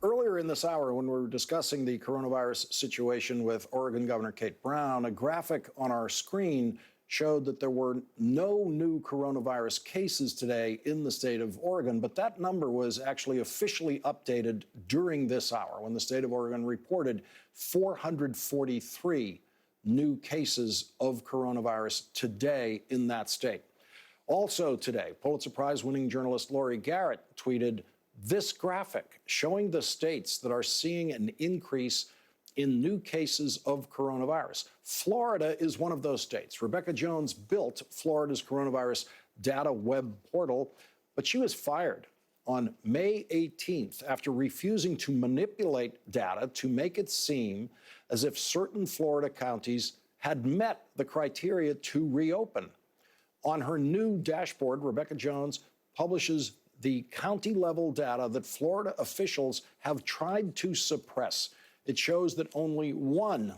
Earlier in this hour, when we were discussing the coronavirus situation with Oregon Governor Kate Brown, a graphic on our screen showed that there were no new coronavirus cases today in the state of Oregon, but that number was actually officially updated during this hour when the state of Oregon reported 443 new cases of coronavirus today in that state. Also today, Pulitzer Prize-winning journalist Laurie Garrett tweeted this graphic showing the states that are seeing an increase in new cases of coronavirus. Florida is one of those states. Rebecca Jones built Florida's coronavirus data web portal, but she was fired on May 18th after refusing to manipulate data to make it seem as if certain Florida counties had met the criteria to reopen. On her new dashboard, Rebecca Jones publishes the county-level data that Florida officials have tried to suppress. It shows that only one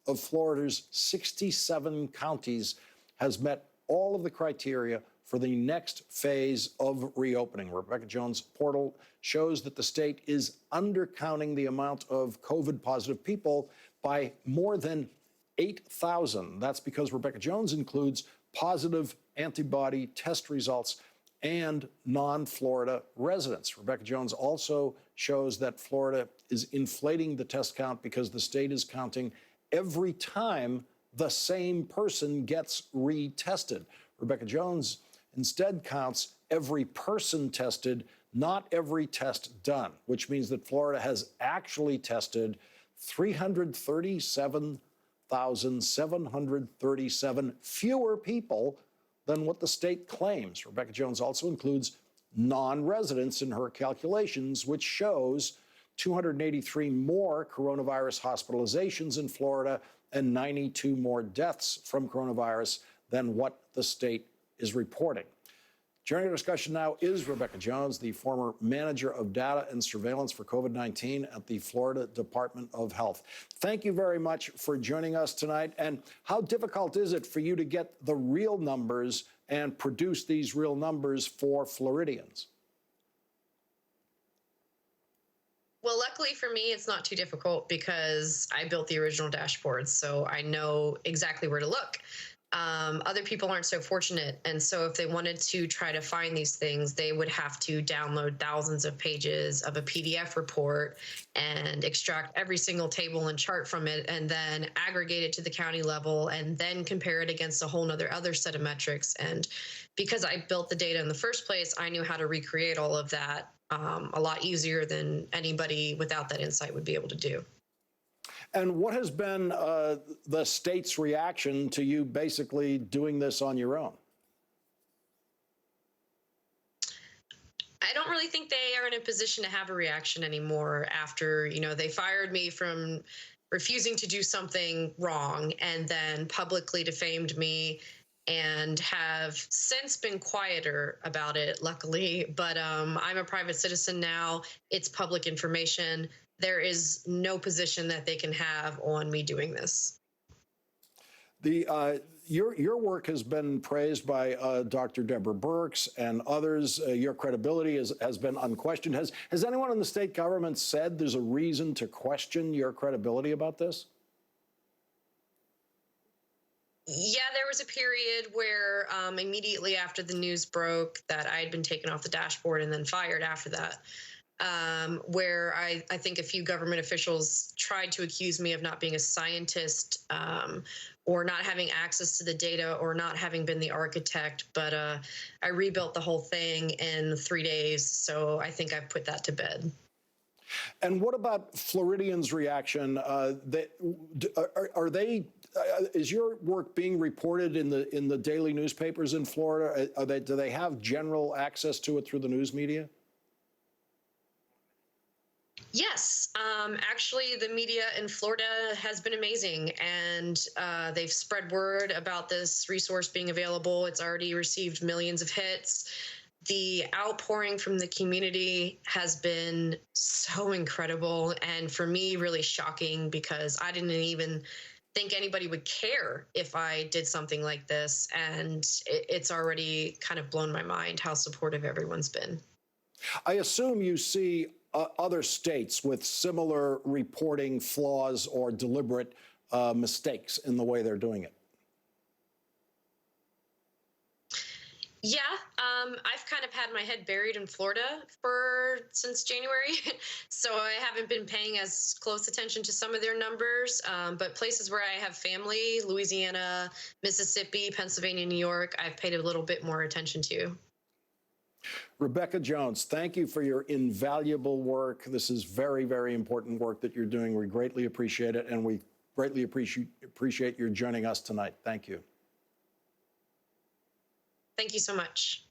of Florida's 67 counties has met all of the criteria for the next phase of reopening. Rebecca Jones' portal shows that the state is undercounting the amount of COVID-positive people by more than 8,000. That's because Rebecca Jones includes positive antibody test results and non-Florida residents. Rebecca Jones also shows that Florida is inflating the test count because the state is counting every time the same person gets retested. Rebecca Jones instead counts every person tested, not every test done, which means that Florida has actually tested 337,737 fewer people than what the state claims. Rebecca Jones also includes non-residents in her calculations, which shows 283 more coronavirus hospitalizations in Florida and 92 more deaths from coronavirus than what the state is reporting. Joining our discussion now is Rebecca Jones, the former manager of data and surveillance for COVID-19 at the Florida Department of Health. Thank you very much for joining us tonight. And how difficult is it for you to get the real numbers and produce these real numbers for Floridians? Well, luckily for me, it's not too difficult because I built the original dashboard, so I know exactly where to look. Other people aren't so fortunate. And so if they wanted to try to find these things, they would have to download thousands of pages of a PDF report and extract every single table and chart from it, and then aggregate it to the county level, and then compare it against a whole nother other set of metrics. And because I built the data in the first place, I knew how to recreate all of that a lot easier than anybody without that insight would be able to do. And what has been the state's reaction to you basically doing this on your own? I don't really think they are in a position to have a reaction anymore after, they fired me from refusing to do something wrong and then publicly defamed me, and have since been quieter about it, luckily. But I'm a private citizen now. It's public information. There is no position that they can have on me doing this. Your work has been praised by Dr. Deborah Birx and others. Your credibility has been unquestioned. Has anyone in the state government said there's a reason to question your credibility about this? Yeah, there was a period where immediately after the news broke that I had been taken off the dashboard and then fired after that, where I think a few government officials tried to accuse me of not being a scientist, or not having access to the data, or not having been the architect. But I rebuilt the whole thing in 3 days, so I think I've put that to bed. And what about Floridians' reaction? Is your work being reported in the daily newspapers in Florida? Do they have general access to it through the news media? Yes, actually, the media in Florida has been amazing, and they've spread word about this resource being available. It's already received millions of hits. The outpouring from the community has been so incredible, and for me, really shocking, because I didn't even think anybody would care if I did something like this, and it's already kind of blown my mind how supportive everyone's been. I assume you see other states with similar reporting flaws or deliberate mistakes in the way they're doing it? Yeah, I've kind of had my head buried in Florida since January, so I haven't been paying as close attention to some of their numbers. But places where I have family, Louisiana, Mississippi, Pennsylvania, New York, I've paid a little bit more attention to. Rebecca Jones, thank you for your invaluable work. This is very, very important work that you're doing. We greatly appreciate it, and we greatly appreciate your joining us tonight. Thank you. Thank you so much.